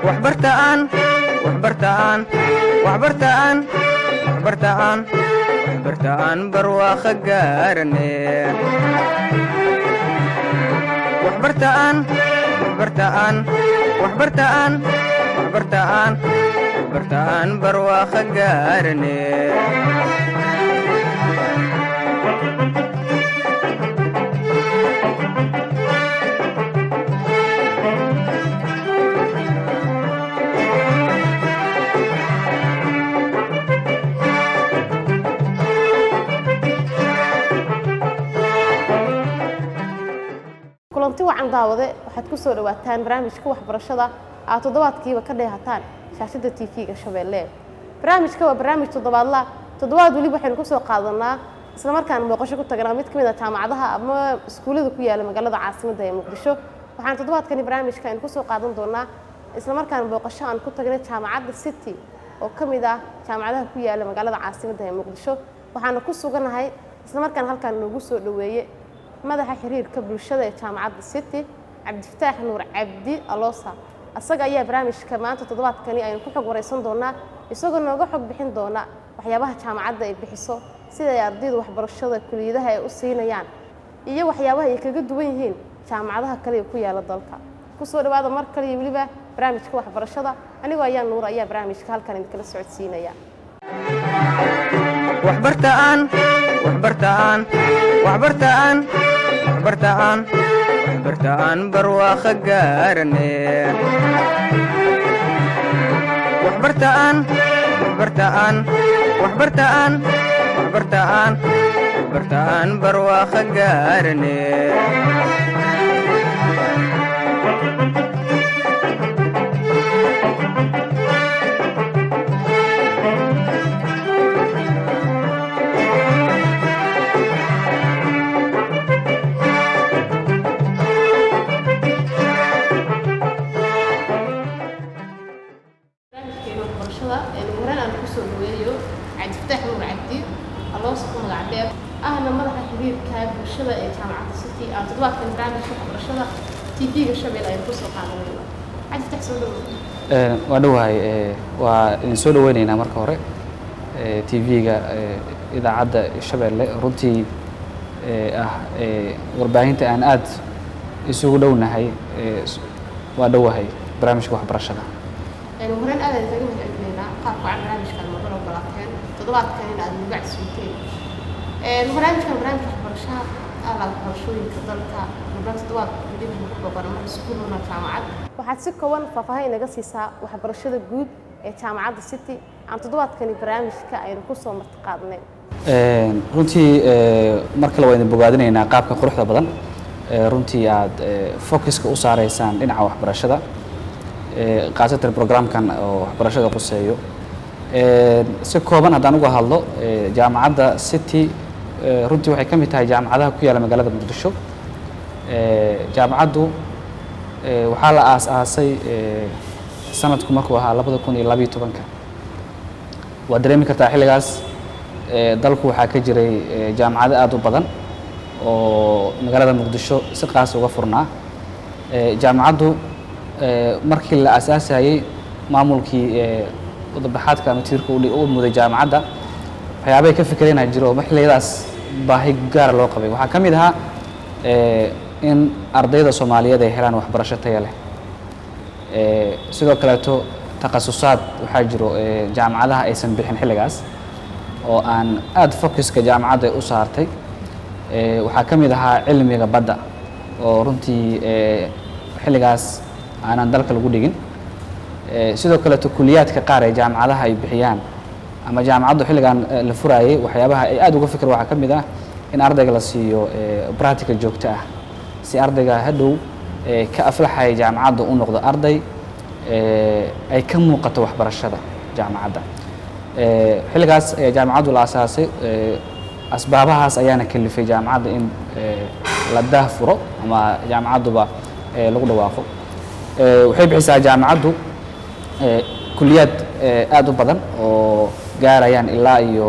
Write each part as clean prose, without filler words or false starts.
waxbartaan waxbartaan waxbartaan waxbartaan waxbartaan barwaaqo gaarane waxbartaan waxbartaan waxbartaan waxbartaan waxbartaan barwaaqo gaarane kulanti wacan daawade waxaad ku soo dhawaataan barnaamijka waxbarashada aad toddobaadkiiba ka dheehataan shaashada TV-ga Shabeelle. barnaamijka waa barnaamij toddobaad wali waxaynu ku soo qaadanaa isla markaan booqasho ku tagnaa mid kamid ah jaamacadaha ama iskuulada ku yaala magaalada caasimadda ee Muqdisho. waxaan toddobaadkani barnaamijka aynu ku soo qaadan doonaa isla markaan booqasho aan ku tagnay jaamacadda City oo kamid ah jaamacadaha ku yaala magaalada caasimadda ee Muqdisho. waxaan ku suganahay isla markaan halkaan noogu soo dhaweeyay madaxa xiriirka bulshada ee jaamacadda City Cabdifataax Nuur Cabdi Aloosa. asaga ayaa barnaamijka maanta toddobaadkani aynu ku xog wareysan doonaa isagoo nooga xog bixin doona waxyaabaha jaamacadda ay bixiso sida ay ardaydu waxbarashada kulliyadaha ay u siinayaan iyo waxyaabaha ay kaga duwan yihiin jaamacadaha kale ee ku yaala dalka. ku soo dhawaada mar kale iyo waliba barnaamijka waxbarashada anigoo ayaa Nuur ayaa barnaamijka halkan idin kala socodsiinaya. waxbartaan waxbartaan waxbartaan waxbartaan waxbartaan barwaaqo gaarane waxbartaan waxbartaan waxbartaan waxbartaan waxbartaan barwaaqo gaarane Cabdifataax Nuur Cabdi Aloosa ku magacdeeb ahna madaxa xiriirka bulshada ee jaamacadda City aan toddobaadkan barnaamijka waxbarashada TV-ga Shabeelle ay ku soo qaadanayno. Cabdifataax soo dhawaad. waa dhawahay waa in soo dhaweynaynaa marka hore TV-ga idaacadda Shabeelle runtii warbaahinta aan aad isugu dhownahay waa dhawahay barnaamijka waxbarashada. horeen aad kaga mahadcelinaa qaabka barnaamijkan ma loo balaqeen toddobaadkan in aad magac suuteen barnaamijkan waxbarashada ala qorshooyinka dalka muddo toddobaad dib ugu booqanaa iskuulna jaamacad waxaad si kooban faahfaahin naga siisaa waxbarashada guud ee jaamacadda City aan toddobaadkan barnaamijka aynu ku soo martiqaadnay. runtii marka la wada bogaadinaynaa qaabka quruxda badan runtii aad focuska u saareysaan dhinaca waxbarashada qaasatan programkan oo waxbarashada quseeyo si kooban haddaan uga hadlo jaamacadda City runtii waxay ka mid tahay jaamacadaha ku yaala magaalada Muqdisho. jaamacaddu waxaa la aasaasay sanadku markuu ahaa 2012 waa dareemi kartaa xilligaas dalku waxaa ka jiray jaamacado aad u badan oo magaalada Muqdisho si qaas uga furnaa. jaamacaddu markii la aasaasayay maamulkii wadabaxaadka ama tiirka u muday jaamacadda waxyaabay ka fikireen jiro xilligaas baahi gaar loo qabay. waxaa ka mid ahaa in ardayda Soomaaliyeed ay helaan waxbarasho tayo leh. sidoo kaleeto takhasusaad waxaa jiro jaamacadaha aysan bixin xilligaas oo aan aad focuska jaamacadda u saartay. waxaa ka mid ahaa cilmiga badda oo runtii xilligaas aanan dalka lagu dhigin. sidoo kale kuliyaadka qaar ee jaamacadaha ay bixiyaan ama jaamacaddu xilligan la furaayay waxyaabaha ay aad uga fikir waxa ka mid ah in ardayga la siiyo practical joogto ah si ardayga hadhow ka aflaxay jaamacaddu u noqdo arday ay ka muuqato waxbarashada jaamacadda. xilligaas jaamacaddu la aasaasay asbaabahaas ayaana kalifay jaamacadda in la daahfuro ama jaamacadduba lagu dhawaaqo. waxay bixisaa jaamacaddu kulliyad aad u badan oo gaarayaan ilaa iyo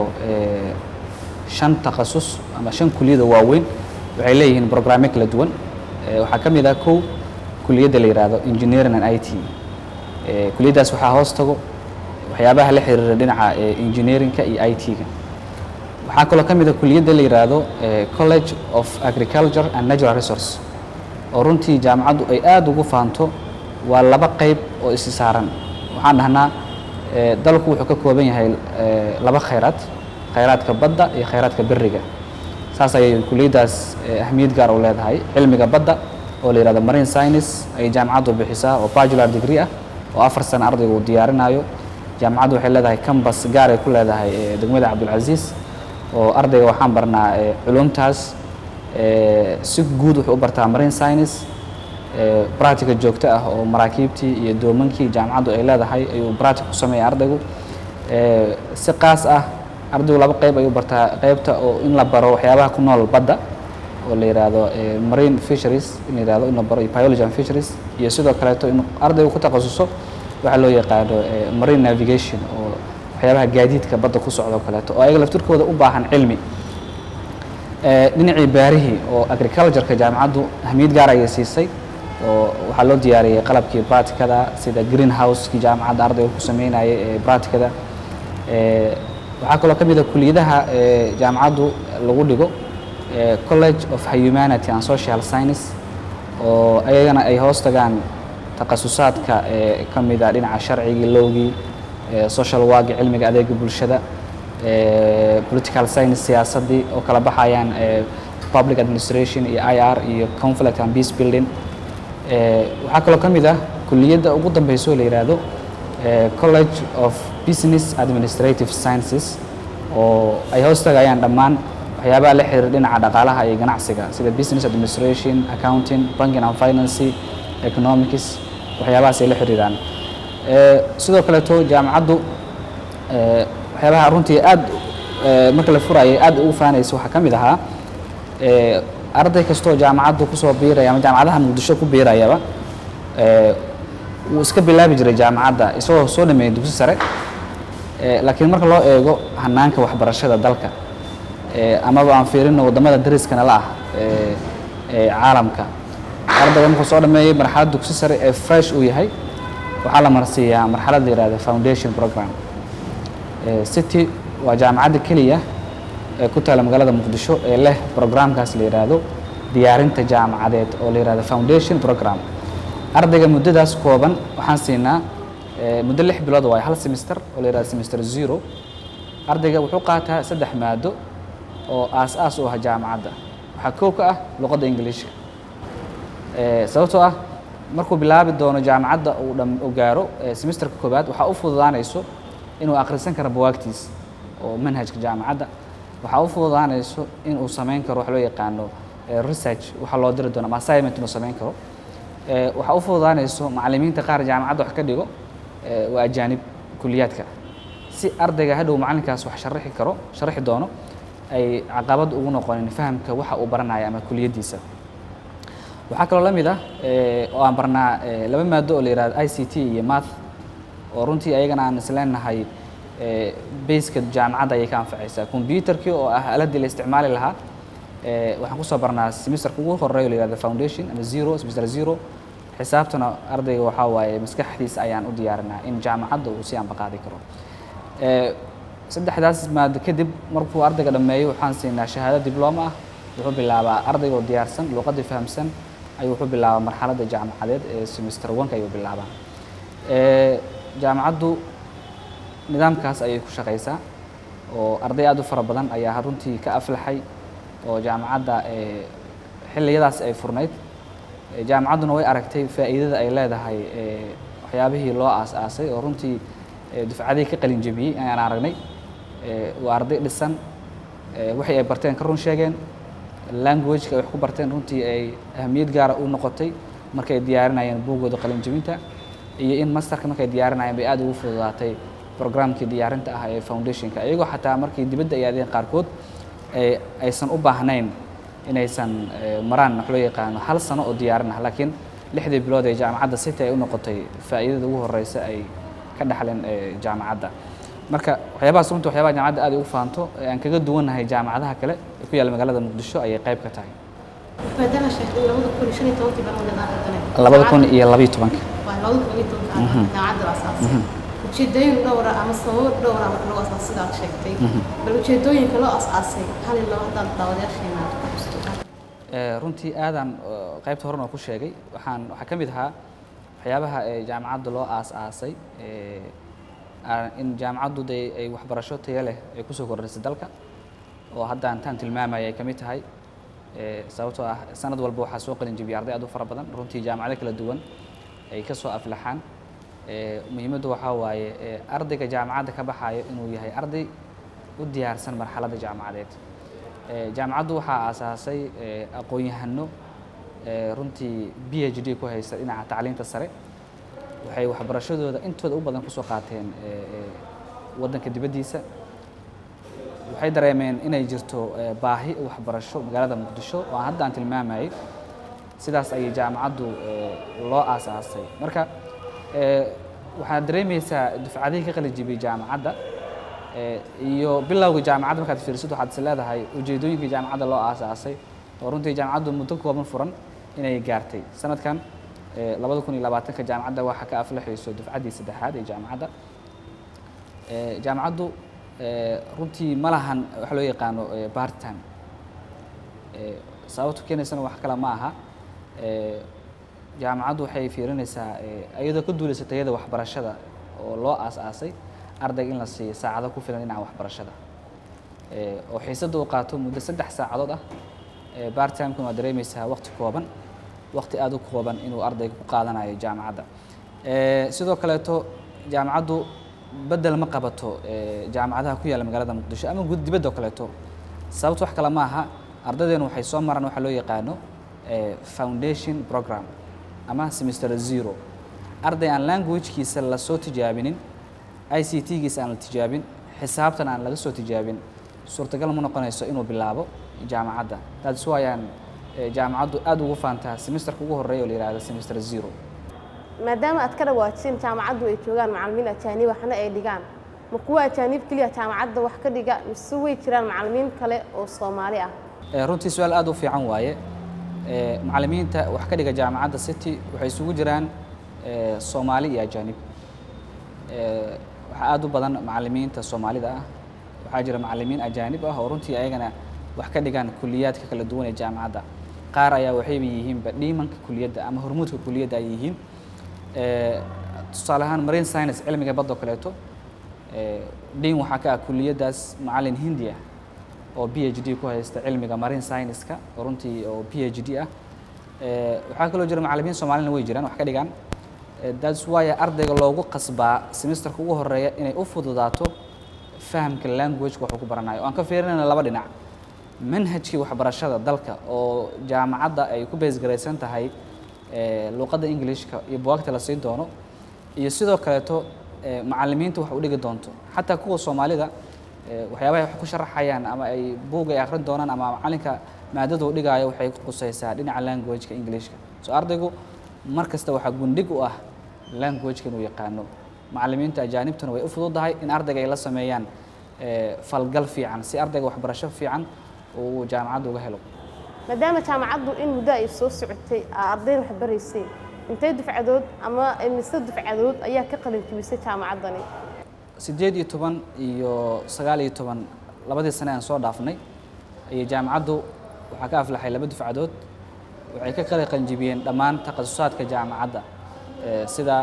5 takhasus ama 5 kulliyada waaweyn. waxay leeyihiin programme kala duwan. waxaa ka mid ah kow kulliyadda la yiraahdo engineering and IT kuliyaddaas waxaa hoos tago waxyaabaha la xiriira dhinaca engineerinka iyo IT-ga. waxaa kaloo ka mid ah kuliyadda la yidhaahdo College of Agriculture and Natural Resources oo runtii jaamacaddu ay aad ugu faanto. waa laba qayb oo isi saaran. waxaan dhahnaa dalku wuxuu ka kooban yahay laba khayraadka badda iyo khayraadka beriga. saas ayay kuliyaddaas ahmiyad gaar u leedahay. cilmiga badda oo la yidhahdo marine science ay jaamacaddu bixisaa oo bachelor degree ah oo 4 sano ardaygu uu diyaarinayo. jaamacaddu waxay leedahay campus gaar ay ku leedahay degmada Cabdulcasiis oo ardayga waxaan barnaa culumtaas si guud wuxuu u bartaa marine science practical joogto ah oo maraakiibtii iyo doomankii jaamacaddu ay leedahay ayuu practical ku sameeyaa ardaygu. si qaas ah ardaygu laba qayb ayuu bartaa. qaybta oo in la baro waxyaabaha ku nool badda oo la yidhaahdo marine fisheries in la yidhaahdo in la baro biology and fisheries iyo sidoo kaleeto in ardaygu ku takhasuso waxa loo yaqaano marine navigation oo waxyaabaha gaadiidka badda ku socdo kaleeto oo ayaga laftirkooda u baahan cilmi. dhinacii baarihii oo agriculture-ka jaamacaddu ahmiyad gaar ayay siisay oo waxaa loo diyaariyey qalabkii practicada sida greenhouse-kii jaamacadda ardayga ku sameynayay practicada. waxaa kaloo ka mid ah kuliyadaha jaamacaddu lagu dhigo College of Humanity and Social Science oo ayagana ay hoos tagaan takhasusaadka ka mid ah dhinaca sharcigii, lowgii, social work, cilmiga adeega bulshada, political science, siyaasadii oo kala baxayaan public administration iyo IR iyo conflict and peace building. waxaa kaloo ka mid ah kuliyadda ugu dambayso la yidhaahdo College of Business Administrative Sciences oo ay hoos tagayaan dhammaan waxyaabaha la xiriira dhinaca dhaqaalaha iyo ganacsiga sida business administration, accounting, banking and finance, economics, waxyaabahaas ay la xiriiraan. sidoo kaleeto jaamacaddu waxyaabaha runtii aad marka la furayay aad ugu faanaysa waxaa ka mid ahaa arday kastoo jaamacaddu kusoo biiraya ama jaamacadaha Muqdisho ku biirayaba wuu iska bilaabi jiray jaamacadda isagoo soo dhameeyay dugsi sare. laakiin marka loo eego hanaanka waxbarashada dalka amaba aan fiirino wadamada dariskana la ah caalamka, ardayga markuu soo dhameeyay marxalad dugsi sare ee fresh uu yahay waxaa la marsiiyaa marxalad la yidhaahdo foundation program. city waa jaamacadda keliya ee ku taala magaalada Muqdisho ee leh programkaas la yidhaahdo diyaarinta jaamacadeed oo la yidhaahdo foundation program. ardayga muddadaas kooban waxaan siinaa muddo 6 bilood waa hal semester oo la yidhaahdo semester 0. ardayga wuxuu qaataa 3 maado oo aas-aas u ah jaamacadda. waxaa koow ka ah luqadda Ingiriiska. sababtoo ah markuu bilaabi doono jaamacadda uu gaaro semesterka koobaad waxaa u fududaanayso inuu akhrisan karo buwaagtiis oo manhajka jaamacadda. waxaa u fududaanayso inuu samayn karo wax loo yaqaano research waxa loo diri doono assignment inuu samayn karo. waxaa u fududaanayso macallimiinta qaar jaamacadda wax ka dhigo waa ajaanib kuliyaadka si ardayga hadhow macallinkaas wax sharaxi doono ay caqabad ugu noqonin fahamka waxa uu baranayo ama kuliyadiisa. waxaa kaloo la mid ah oo aan barnaa 2 maado oo la yiraahdo ICT iyo math oo runtii ayagana aan isleenahay basic jaamacadda ay ka anfacaysaa. computerkii oo ah aaladii la isticmaali lahaa waxaan ku soo barnaa semesterka ugu horeeyo la yiraahdo foundation ama 0 semester 0. xisaabtana ardayga waxaa waaye maskaxdiisa ayaan u diyaarinaa in jaamacadda uu si aan baqaadi karo. saddexdaas maado kadib markuu ardayga dhameeyo waxaan siinaa shahaado diploma ah. wuxuu bilaabaa ardayga oo diyaarsan luqadda fahamsan ayuu wuxuu bilaabaa marxaladda jaamacadeed ee semester 1 ayuu bilaabaa. jaamacaddu nidaamkaas ayay ku shaqaysaa oo arday aad u fara badan ayaa runtii ka aflaxay oo jaamacadda xilliyadaas ay furnayd. jaamacadduna way aragtay faa'iidada ay leedahay waxyaabihii loo aas-aasay oo runtii dufcadii ka qalin jabiyey ayaan aragnay. waa arday dhisan waxay ay barteen ka run sheegeen language-ka ay wax ku barteen runtii ay ahamiyad gaara u noqotay markay diyaarinayeen buuggooda qalin jabinta iyo in masterka markay diyaarinayeen bay aad ugu fududaatay programkii diyaarinta ah ee foundationka iyagoo xataa markii dibadda ay aadeen qaarkood aysan u baahnayn inaysan maraan wax loo yaqaano 1 sano oo diyaarin ah laakiin 6 bilood ee jaamacadda city ay u noqotay faa'iidada ugu horeysa ay ka dhaxleen jaamacadda. marka waxyaabahaas runtii waxyaabaha jaamacadda aad ugu faanto aan kaga duwanahay jaamacadaha kale ee ku yaala magaalada Muqdisho ayay qayb ka tahay. maadaama sheekay 2015 baan wada 2012 jaamacadda la asaasay ujeedooyin dhowra ama sababo dhowra marka loo asaasay sidaad sheegtay bal ujeedooyinka loo asaasay hal iyo laba haddaad daawadayaasheena aad ku xusto runtii aadaan qaybta horena ku sheegay waxaa ka mid ahaa waxyaabaha jaamacadda loo aas-aasay in jaamacaddu dee ay waxbarasho tayo leh ay kusoo kordhisay dalka oo hadda intaan tilmaamaya ay ka mid tahay sababtoo ah sanad walba waxaa soo qalin jebiyay arday aad u fara badan runtii jaamacado kala duwan ay ka soo aflaxaan muhiimaddu waxaa waaye ardayga jaamacadda ka baxayo inuu yahay arday u diyaarsan marxaladda jaamacadeed jaamacaddu waxaa aasaasay aqoon-yahano runtii PhD ku haysta dhinaca tacliinta sare waxay waxbarashadooda intooda u badan kusoo qaateen waddanka dibaddiisa waxay dareemeen inay jirto baahi waxbarasho magaalada muqdisho oo hadda aan tilmaamayay sidaas ayay jaamacaddu loo aasaasay marka waxaad dareemaysaa dufcadihii ka qalin jebiyey jaamacadda iyo bilowga jaamacadda markaad fiirisid waxaad is leedahay ujeedooyinkii jaamacadda loo aasaasay oo runtii jaamacaddu muddo kooban furan inay gaartay sanadkan 2020 jaamacadda waxaa ka aflaxayso dufcaddii saddexaad ee jaamacadda jaamacaddu runtii ma lahan waxa loo yaqaano part time sababtu keenaysana wax kale ma aha jaamacaddu waxay fiirinaysaa iyadoo ka duulaysa tayada waxbarashada oo loo aas-aasay ardayga in la siiyo saacado ku filan dhinaca waxbarashada oo xiisadda uu qaato muddo 3 saacadood ah part time-kuna waa dareemaysaa waqti kooban waqti aad u kooban inuu ardayga ku qaadanayo jaamacadda sidoo kaleeto jaamacaddu bedel ma qabato jaamacadaha ku yaalla magaalada muqdisho ama guud dibadda oo kaleeto sababtu wax kale ma aha ardaydeenu waxay soo maraan waxa loo yaqaano foundation program ama semester 0 arday aan language-kiisa la soo tijaabinin ICT-giisa aan la tijaabin xisaabtan aan laga soo tijaabin suurtagal ma noqonayso inuu bilaabo jaamacadda taas waayaan jaamacaddu aad ugu faantaa semesterka ugu horeeya oo la yiraahdo semester 0 maadaama aad ka dhawaajin jaamacaddu ay joogaan macallimiin ajaanib waxna ay dhigaan ma kuwa ajaanib kaliya jaamacadda wax ka dhiga mise way jiraan macallimiin kale oo Soomaali ah runtii su'aal aad u fiican waaye macallimiinta wax ka dhiga jaamacadda City waxay isugu jiraan Soomaali iyo ajaanib waxa aad u badan macallimiinta Soomaalida ah waxaa jira macallimiin ajaanib ah oo runtii ayagana wax ka dhigaan kuliyaadka kala duwan ee jaamacadda qaar ayaa waxay yihiin dhimanka kuliyadda ama hormuudka kuliyadda ay yihiin tusaale ahaan marine science cilmiga badda kaleeto dhiin waxaa ka ah kuliyaddaas macallin hindi ah oo PhD ku haysta cilmiga marine science-ka runtii oo PhD ah waxaa kaloo jira macallimiin Soomaalina way jiraan wax ka dhigaan that's why ardayga loogu qasbaa semesterka ugu horeeya inay u fududaato fahamka language-ka wax ku baranayo aan ka fiirinayna laba dhinac manhajkii waxbarashada dalka oo jaamacadda ay ku base garaysan tahay luqadda Englishka iyo buugagta la siin doono iyo sidoo kaleeto macallimiinta wax u dhigi doonto xataa kuwa Soomaalida waxyaabaha wax ku sharaxayaan ama ay buug ay akhrin doonaan ama macallinka maadada uu dhigayo waxay ku qusaysaa dhinaca language-ka Englishka soo ardaygu markasta waxa gundhig u ah language-ka inuu yaqaano macallimiinta ajaanibtuna way u fududahay in ardayga ay la sameeyaan falgal fiican si ardayga waxbarasho fiican uu jaamacadda uga helo maadaama jaamacaddu in muddo ay soo socotay arday wax baraysay intee dufcadood ama mise dufcadood ayaa ka qalin jebisay jaamacaddani 18 iyo 19 labadii sano aan soo dhaafnay ay jaamacaddu waxa ka aflaxay 2 dufcadood waxay ka kala qalin jebiyeen dhammaan takhasusaadka jaamacadda sida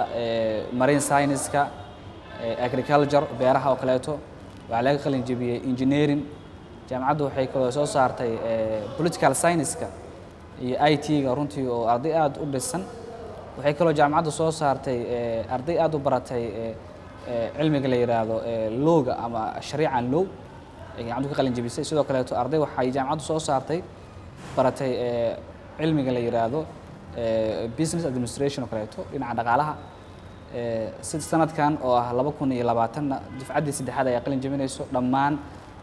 marine science-ka agriculture beeraha oo kaleeto waxa laga qalin jebiyey engineering jaamacaddu waxay kaloo soo saartay political science-ka iyo IT-ga runtii oo arday aad u dhisan waxay kaloo jaamacaddu soo saartay arday aad u baratay cilmiga la yiraahdo looga ama shariican law ay jaamacaddu ka qalin jebisay sidoo kaleeto arday waxay jaamacaddu soo saartay baratay cilmiga la yiraahdo business administration oo kaleeto dhinaca dhaqaalaha sanadkan oo ah 2020 dufcaddii saddexaad ay qalin jebinayso dhammaan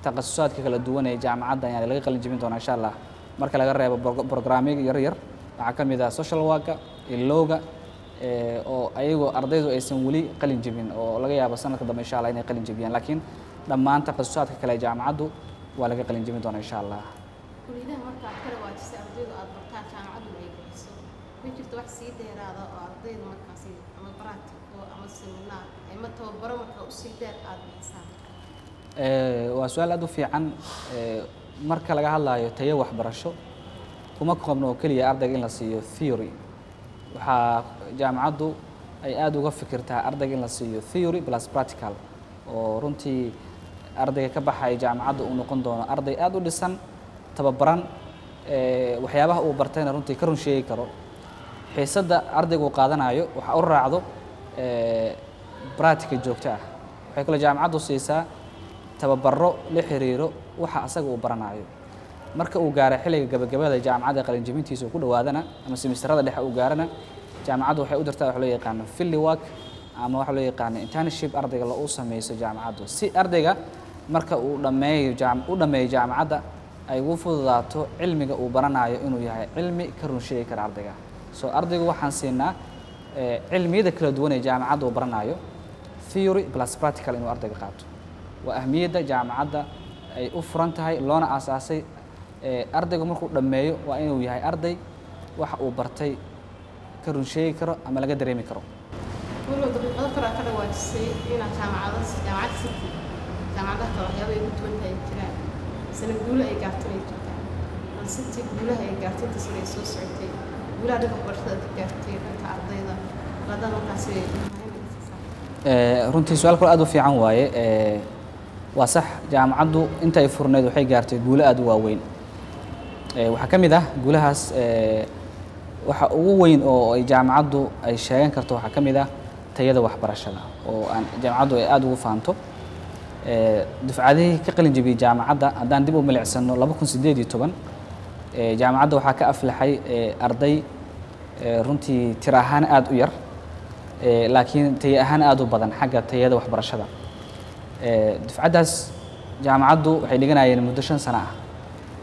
takhasusaadka kala duwan ee jaamacadda ayaa laga qalin jebin doonaa insha Allah marka laga reebo programming yar yar waxa kamid ah social work ilowga oo ayagoo ardaydu aysan wali qalin jebin oo laga yaabo sanadka dambe insha Allah inay qalin jebiyaan laakiin dhammaan takhasusaadka kale jaamacaddu waa laga qalin jebin doonaa insha Allah kuliyaha marka aad kala waajisay ardaydu aad bartaan jaamacaddu ay bixiso ma jirto wax sii dheeraada oo ardaydu markaasi ama practical tababaro marka u siideen aad bixisaan waa su'aal aad u fiican marka laga hadlayo tayo waxbarasho kuma koobno oo keliya ardayga in la siiyo theory waxaa jaamacaddu ay aad uga fikirtaa ardayga in la siiyo theory plus practical oo runtii ardayga ka baxay jaamacadda uu noqon doono arday aad u dhisan tababaran waxyaabaha uu bartayna runtii ka run sheegi karo xiisadda ardaygu qaadanayo waxa u raacdo practical joogto ah waxay kale jaamacaddu siisaa tababaro la xiriiro waxa asaga uu baranayo marka uu gaaro xilliga gabagabada jaamacadda qalin jebintiisa ku dhawaadana ama semesterada dhexe uu gaarana jaamacaddu waxay u dirtaa wax loo yaqaan field work ama wax loo yaqaan internship ardayga la uu sameeyo jaamacaddu si ardayga marka uu dhameeyo jaamacadda ay ugu fududaato cilmiga uu baranayo inuu yahay cilmi ka run sheegi kara ardayga soo ardaygu waxaan siinaa cilmiyada kala duwan ee jaamacadda uu baranayo theory plus practical inuu ardayga qaato waa ahmiyadda jaamacadda ay u furan tahay loona aasaasay ardaygu markuu dhameeyo waa inuu yahay arday waxa uu bartay ka run sheegi karo ama laga dareemi karo weliba daqiiqado kale ka dhawaajisay inaad jaamacad city jaamacadaha kale waxyaaba ay ugu duwan tahay jiraan sana guulo ay gaartay ay jirtaan aan city guulaha ay gaartay inta sano ay soo socotay guulaha dhanka waxbarashada ka gaartay dhanka ardayda ladada markaasi runtii su'aal kale aad u fiican waaye waa sax jaamacaddu inta ay furneed waxay gaartay guulo aad u waaweyn waxaa ka mid ah guulahaas waxa ugu weyn oo ay jaamacaddu ay sheegan karto waxaa ka mid ah tayada waxbarashada oo aan jaamacaddu ay aad ugu faanto dufcadihii ka qalin jebiyey jaamacadda haddaan dib u milicsano 2018 jaamacadda waxaa ka aflaxay arday runtii tir ahaan aad u yar laakiin tayo ahaan aad u badan xagga tayada waxbarashada dufcaddaas jaamacaddu waxay dhiganayeen muddo 5 sano ah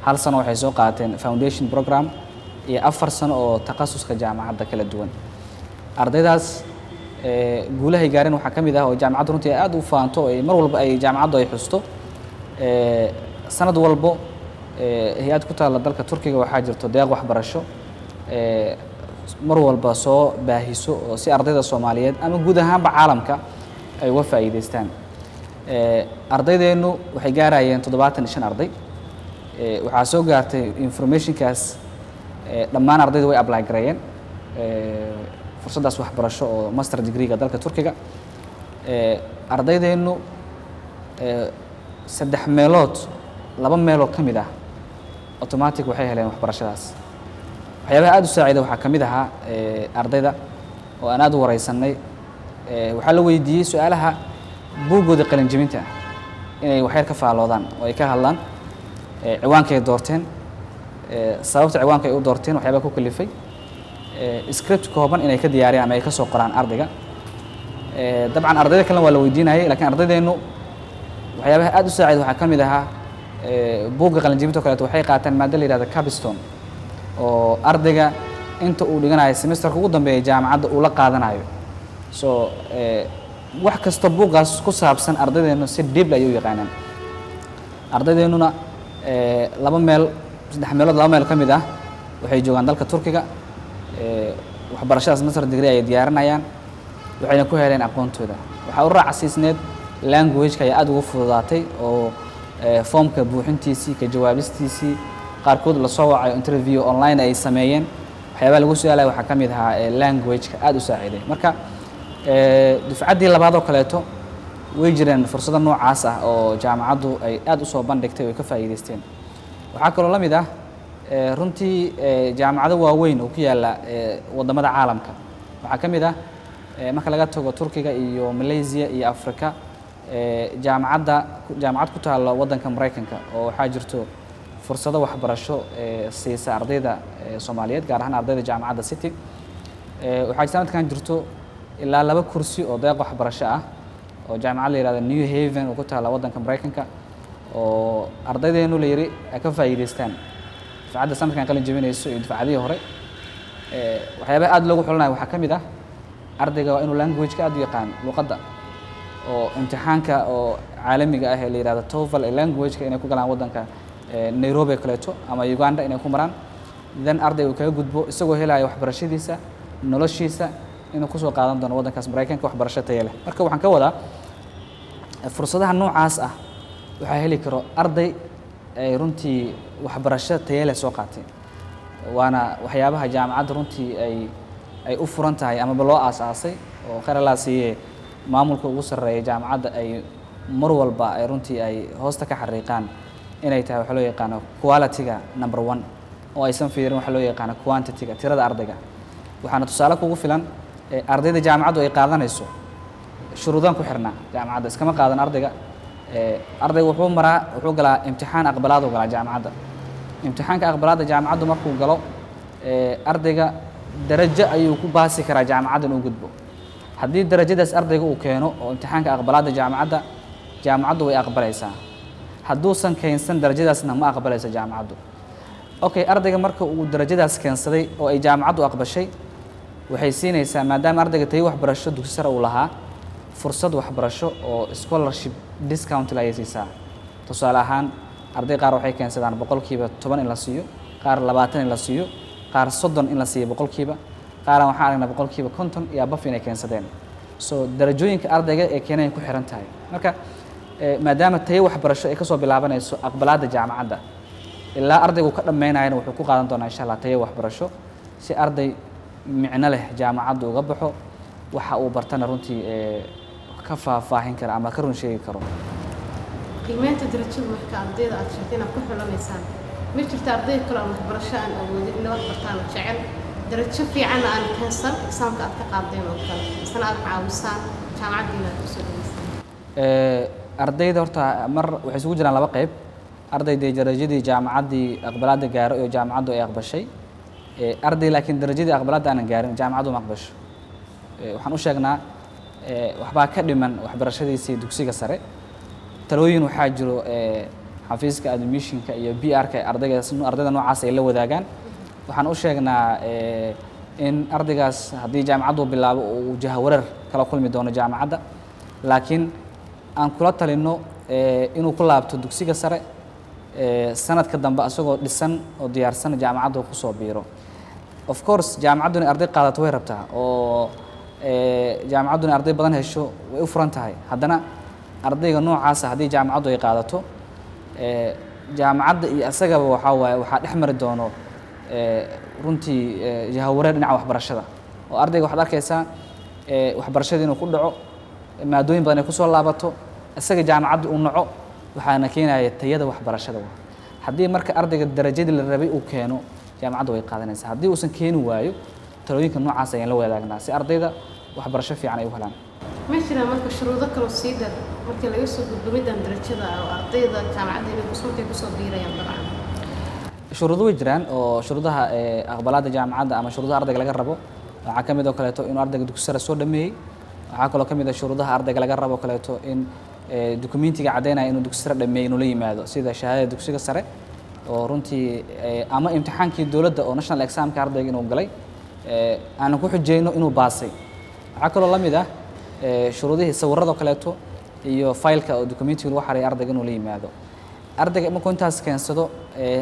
hal sano waxay soo qaateen foundation program iyo 4 sano oo takhasuska jaamacadda kala duwan ardaydaas guulahay gaareen waxaa ka mid ah oo jaamacaddu runtii aad u faanto oo mar walba ay jaamacaddu ay xusto sanad walbo hay-ad ku taalla dalka Turkiga waxaa jirto deeq waxbarasho mar walba soo baahiso oo si ardayda Soomaaliyeed ama guud ahaanba caalamka ay uga faa'iideystaan ardaydeenu waxay gaarayeen 75 arday waxaa soo gaartay informationkaas dhammaan ardaydu way apply gareeyeen fursaddaas waxbarasho oo master degree-ga dalka Turkiga ardaydeenu 3 meelood 2 meelood ka mid ah automatic waxay heleen waxbarashadaas waxyaabaha aad u saaciida waxaa ka mid ahaa ardayda oo aan aad u wareysanay waxaa la weydiiyey su'aalaha buuggooda qalin jebinta inay waxyar ka faaloodaan oo ay ka hadlaan ciwaanka ay doorteen sababta ciwaanka ay u doorteen waxyaaba ku kalifay script kooban inay ka diyaariyaan ama ay ka soo qoraan ardayga dabcan ardayda kale waa la weydiinayay laakiin ardaydeenu waxyaabaha aad u saaciida waxaa ka mid ahaa buugga qalin jebinta kaleeto waxay qaataan maaddo la yidhahdo capstone oo ardayga inta uu dhiganayo semesterka ugu dambeeya jaamacadda uu la qaadanayo so wax kasta buuggaas ku saabsan ardaydeenu si deep ay u yaqaanaan ardaydeenuna 2 meel 3 meelood 2 meel ka mid ah waxay joogaan dalka Turkiga waxbarashadaas master degree ay diyaarinayaan waxayna ku heleen aqoontooda waxa u raacsiisneed language-ka ay aad ugu fududaatay oo formka buuxintiisii ka jawaabistiisii qaarkood la soo wacayo interview online ay sameeyeen waxyaabaha lagu su'aalay waxaa ka mid ahaa language-ka aad u saaciiday marka dufcaddii labaad oo kaleeto way jireen fursado noocaas ah oo jaamacaddu ay aad u soo bandhigtay oo ka faa'iideysteen waxaa kaloo la mid ah runtii jaamacado waaweyn oo ku yaala wadamada caalamka waxaa ka mid ah marka laga tago Turkiga iyo Malaysia iyo Afrika jaamacad ku taalo wadanka Mareykanka oo waxaa jirto fursado waxbarasho siisa ardayda Soomaaliyeed gaar ahaan ardayda jaamacadda City waxaa sanadkan jirto ilaa 2 kursi oo deeq waxbarasho ah oo jaamacad la yiraahdo New Haven oo ku taala wadanka Mareykanka oo ardaydeenu la yiri ay ka faa'iideystaan dufcadda sanadkan qalin jebinayso iyo dufcadii hore waxyaabaha aad loogu xulanayo waxaa ka mid ah ardayga waa inuu language-ka aad u yaqaan luqadda oo imtixaanka oo caalamiga ah ee la yiraahdo TOEFL ee language-ka inay ku galaan wadanka Nairobi kaleeto ama Uganda inay ku maraan then arday uu kaga gudbo isagoo helaya waxbarashadiisa noloshiisa inuu kusoo qaadan doono waddankaas Maraykanka waxbarasho tayo leh. Marka waxaan ka wadaa fursadaha noocaas ah waxaa heli karo arday ay runtii waxbarasho tayo leh soo qaatay, waana waxyaabaha jaamacadda runtii ay u furan tahay amaba loo aasaasay oo khayr Allah siiye maamulka ugu sarreeya jaamacadda ay mar walba ay runtii ay hoosta ka xariiqaan inay tahay waxa loo yaqaano quality-ga number 1 oo aysan fiirin waxa loo yaqaano quantity-ga tirada ardayga. waxaana tusaale kugu filan ardayda jaamacaddu ay qaadanayso shuruudaan ku xirnaa jaamacadda iskama qaadan ardayga ardayga wuxuu galaa imtixaan aqbalaad uu galaa jaamacadda. imtixaanka aqbalaadda jaamacaddu markuu galo ardayga darajo ayuu ku baasi karaa jaamacadda inuu gudbo. haddii darajadaas ardayga uu keeno oo imtixaanka aqbalaadda jaamacaddu way aqbalaysaa. hadduusan keensan darajadaasna ma aqbalayso jaamacaddu. okay, ardayga marka uu darajadaas keensaday oo ay jaamacaddu aqbashay waxay siinaysaa maadaama ardayga tayo waxbarasho dugsi sare uu lahaa fursad waxbarasho oo scholarship discount la siisaa. tusaale ahaan arday qaar waxay keensadaan 10% in la siiyo, qaar 20 in la siiyo, qaar 30 in la siiyo boqolkiiba, qaar waxaan aragnaa 50% iyo above inay keensadeen. so darajooyinka ardayga ee keenay ku xiran tahay. marka maadaama tayo waxbarasho ay ka soo bilaabanayso aqbalaadda jaamacadda ilaa ardaygu ka dhammeynayna wuxuu ku qaadan doonaa insha Allah tayo waxbarasho si arday micno leh jaamacaddu uga baxo waxa uu bartana runtii ka faahfaahin kara ama ka run sheegi karo. qiimeynta darajada marka ardayda aad sheegtay inaad ku xulanaysaan ma jirto arday kale oo waxbarasho aan awoodin inay wax bartaan oo jecel darajo fiican aan keensan examka aad ka qaadeen oo kale isna aad caawisaan jaamacadda inaad ku soo dhaweysaan. ardayda horta mar waxay isugu jiraan laba qayb. ardayda darajadii jaamacaddii aqbalaadda gaaro iyo jaamacaddu ay aqbashay, arday laakiin darajadii aqbalaadda aanan gaarin jaamacaddu ma aqbasho. waxaan u sheegnaa waxbaa ka dhiman waxbarashadiisii dugsiga sare. talooyin waxaa jiro xafiiska admissionka iyo PR-ka ardayda noocaas ay la wadaagaan. waxaan u sheegnaa in ardaygaas haddii jaamacaddu bilaabo uu jahawareer kala kulmi doono jaamacadda, laakiin aan kula talino inuu ku laabto dugsiga sare sanadka dambe asagoo dhisan oo diyaarsan jaamacadda ku soo biiro. of course jaamacaddu inay arday qaadato way rabtaa oo jaamacaddu inay arday badan hesho way u furan tahay. haddana ardayga noocaas haddii jaamacaddu ay qaadato jaamacadda iyo asagaba waxaa dhex mari doono runtii jahawareer dhinaca waxbarashada oo ardayga waxaad arkaysaa waxbarashada inuu ku dhaco maadooyin badan ay ku soo laabato isaga jaamacadda uu naco waxaana keenaya tayada waxbarashada. haddii marka ardayga darajadii la rabay uu keeno jaamacadda way qaadanaysaa. haddii uusan keeni waayo talooyinka noocaas ayaan la wadaagnaa si ardayda waxbarasho fiican ay u helaan. ma jiraan marka shuruudo kale oo sii dheer markii laga soo gudbo middan darajada oo ardayda jaamacadda inay ku soo biirayaan dabcan? shuruudo way jiraan oo shuruudaha aqbalaadda jaamacadda ama shuruudaha ardayga laga rabo waxaa ka mid oo kaleeto inuu ardayga dugsi sare soo dhameeyey. waxaa kaloo ka mid ah shuruudaha ardayga laga rabo kaleeto in dukumentiga caddeynaya inuu dugsi sare dhameeyey inuu la yimaado sida shahaadada dugsiga sare oo runtii ama imtixaankii dowladda oo national examka ardayga inuu galay aanan ku xujeyno inuu baasay. waxaa kaloo la mid ah shuruudihii sawirradoo kaleeto iyo faylka oo dukumentiga lagu xareeyay ardayga inuu la yimaado. ardayga markuu intaas keensado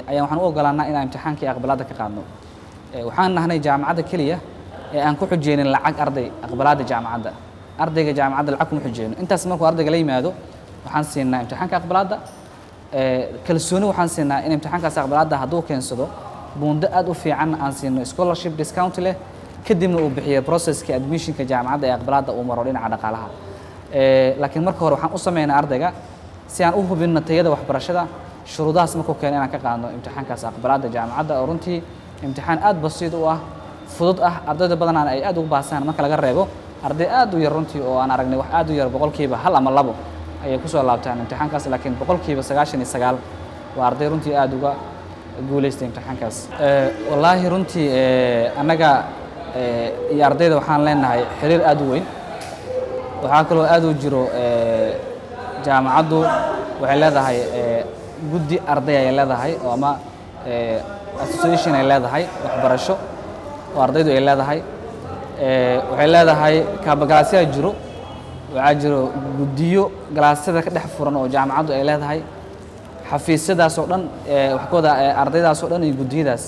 ayaan waxaan u ogolaanaa inaan imtixaankii aqbalaadda ka qaadno. waxaan nahnay jaamacadda keliya ee aan ku xujeynin lacag arday aqbalaadda jaamacadda. ardayga jaamacadda lacag kuma xujeyno. intaas markuu ardayga la yimaado waxaan siinaa imtixaanka aqbalaadda kalsooni waxaan siinaa in imtixaankaas aqbalaadda hadduu keensado buundo aad u fiican aan siino scholarship discount leh kadibna uu bixiyo processka admissionka jaamacadda ee aqbalaadda uu maro dhinaca dhaqaalaha. laakiin marka hore waxaan u sameynaa ardayga si aan u hubinno tayada waxbarashada shuruudahaas markuu keeno inaan ka qaadno imtixaankaas aqbalaadda jaamacadda oo runtii imtixaan aad basiid u ah fudud ah ardayda badanaan ay aad ugu baasaan marka laga reebo arday aad u yar runtii oo aan aragnay wax aad u yar boqolkiiba 1 ama 2 ayay ku soo laabtaan imtixaankaas. laakiin boqolkiiba 99 waa arday runtii aad uga guuleystay imtixaankaas. wallaahi runtii annaga iyo ardayda waxaan leenahay xiriir aad u weyn. waxaa kaloo aad u jiro jaamacaddu waxay leedahay guddi arday ay leedahay oo ama association ay leedahay waxbarasho oo ardaydu ay leedahay. waxay leedahay kaabagalaasyaa jiro, waxaa jiro guddiyo galaasyada ka dhex furan oo jaamacaddu ay leedahay. xafiisyadaas oo dhan waxkooda ardaydaas oo dhan iyo guddiyadaas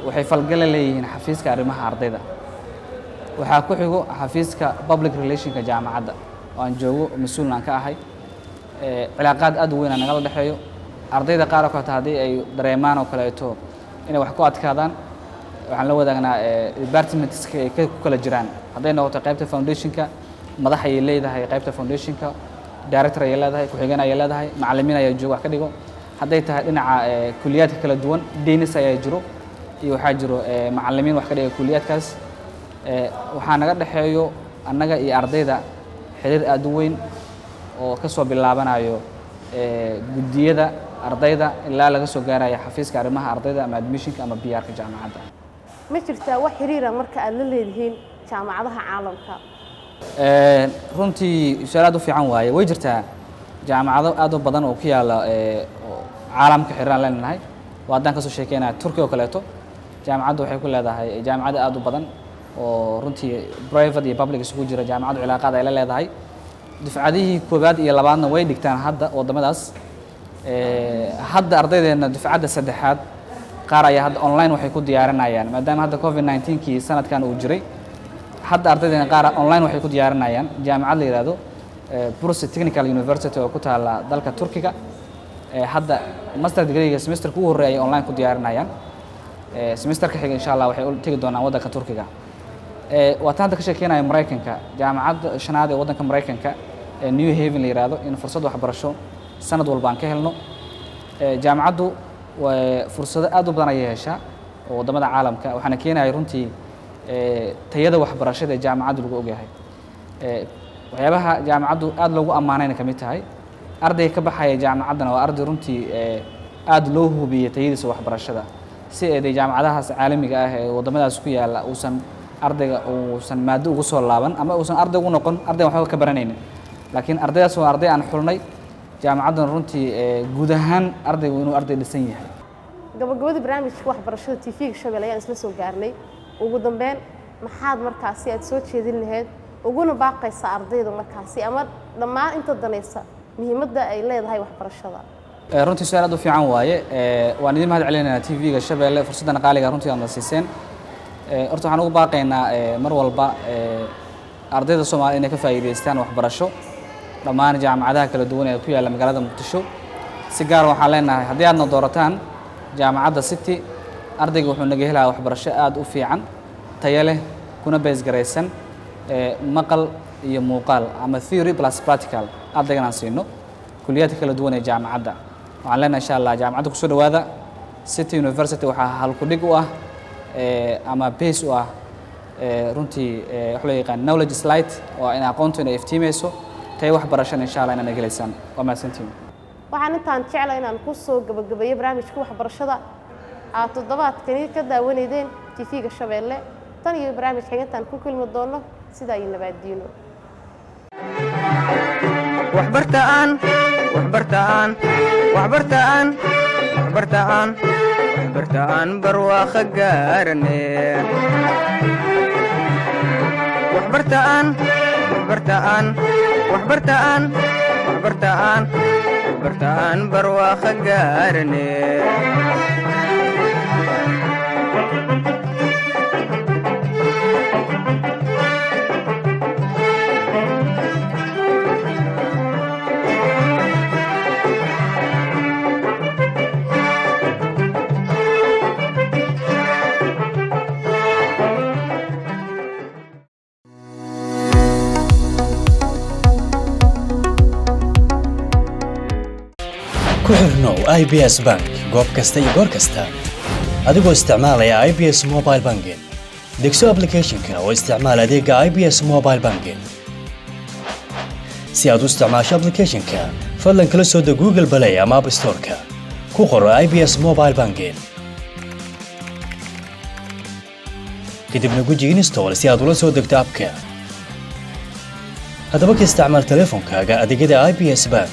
waxay falgal leeyihiin xafiiska arrimaha ardayda. waxaa ku xigo xafiiska public relationka jaamacadda oo aan joogo mas-uulna aan ka ahay cilaaqaad aad u weyn aan nagala dhexeeyo ardayda qaar oo kaleeto haddii ay dareemaan oo kaleeto inay wax ku adkaadaan waxaan la wadaagnaa departmentska ay ku kala jiraan hadday noqoto qaybta foundationka madax ayay leedahay qaybta foundationka director ayay leedahay ku-xigeen ayay leedahay macallimiin ayaa jooga wax ka dhigo hadday tahay dhinaca kuliyaadka kala duwan denis ayaa jiro iyo waxaa jiro macallimiin wax ka dhiga kuliyaadkaas waxaa naga dhexeeyo annaga iyo ardayda xiriir aad u weyn oo ka soo bilaabanayo guddiyada ardayda ilaa laga soo gaaraya xafiiska arrimaha ardayda ama admissionka ama biyaarka jaamacadda ma jirtaa wax xiriira marka aad la leedihiin jaamacadaha caalamka runtii su'aal aad u fiican waaye way jirtaa jaamacado aad u badan oo ku yaala caalamka xiriiraan leenahay waa haddaan kasoo sheekeynaya turkiya oo kaleeto jaamacaddu waxay ku leedahay jaamacado aad u badan oo runtii private iyo public isugu jira jaamacaddu cilaaqaad ay la leedahay dufcadihii koowaad iyo labaadna way dhigtaan hadda waddamadaas hadda ardaydeena dufcadda saddexaad qaar ayaa hadda online waxay ku diyaarinayaan maadaama hadda covid-19kii sanadkan uu jiray hadda ardaydeena qaar online waxay ku diyaarinayaan jaamacad la yidhaahdo Bursa Technical University oo ku taala dalka Turkiga hadda master degree semesterka ugu horeeyay online ku diyaarinayaan semesterka xiga insha Allah waxay u tagi doonaan waddanka Turkiga waa taanta ka sheekeynaya Mareykanka jaamacadda shanaad ee waddanka Mareykanka New Haven la yiraahdo in fursad waxbarasho sanad walba aan ka helno jaamacaddu fursado aad u badan ay heshaa oo wadamada caalamka waxaana keenayaa runtii tayada waxbarashada ee jaamacaddu lagu ogyahay waxyaabaha jaamacaddu aad loogu ammaanayna ka mid tahay ardayga ka baxaya jaamacaddana waa arday runtii aad loo hubiyey tayadiisa waxbarashada si ay jaamacadahaas caalamiga ah ee wadamadaas ku yaala uusan ardayga uusan maado ugu soo laaban ama uusan arday ugu noqon arday waxba ka baranaynin laakiin ardaydaas waa arday aan xulnay jaamacadduna runtii guud ahaan ardaygu inuu arday dhisan yahay gabagabadii barnaamijka waxbarashada TV-ga Shabeelle ayaan isla soo gaarnay ugu dambeyn maxaad markaasi aad soo jeedin lahayd uguna baaqaysa ardayda markaasi ama dhammaan inta danaysa muhiimadda ay leedahay waxbarashada runtii su'aal aad u fiican waaye waan idin mahad celinaynaa TV-ga Shabeelle fursaddan qaaliga runtii aad na siiseen horta waxaan ugu baaqaynaa mar walba ardayda Soomaaliyeed inay ka faa'iideystaan waxbarasho dhammaan jaamacadaha kala duwan ee ku yaala magaalada Muqdisho si gaar ah waxaan leenahay haddii aadna doorataan jaamacadda City ardayga wuxuu naga helayaa waxbarasho aad u fiican tayo leh kuna base garaysan maqal iyo muuqaal ama theory plus practical ardaygan aan siino kuliyadda kala duwan ee jaamacadda waxaan leenahay insha Allah jaamacadda ku soo dhawaada City University waxaa hal ku dhig u ah ama base u ah runtii wax loo yaqaan knowledge slide oo in aqoontu inay iftiimayso tay waxbarashada insha Allah inaan galeysaan waa mahadsantiin waxaan intaan jeclahay inaan ku soo gabagabeeyo barnaamijka waxbarashada aad toddobaadkani ka daawaneedeen TV-ga Shabeelle tan iyo barnaamij xigantaan ku kulmi doono sida ay nabadiino waxbartaan barwaaqo gaarne waxbartaan barwaaqo gaarne ku xirnow IBS Bank goob kasta iyo goor kasta adigoo isticmaalaya IBS Mobile Banking degso application-ka oo isticmaal adeega IBS Mobile Banking si aad u isticmaasho application-ka fadlan kala soo deg Google Play ama App Store-ka ku qoro IBS Mobile Banking kadibna guji install si aad ula soo degto app-ka haddaba ka isticmaal teleefankaaga adeegyada IBS Bank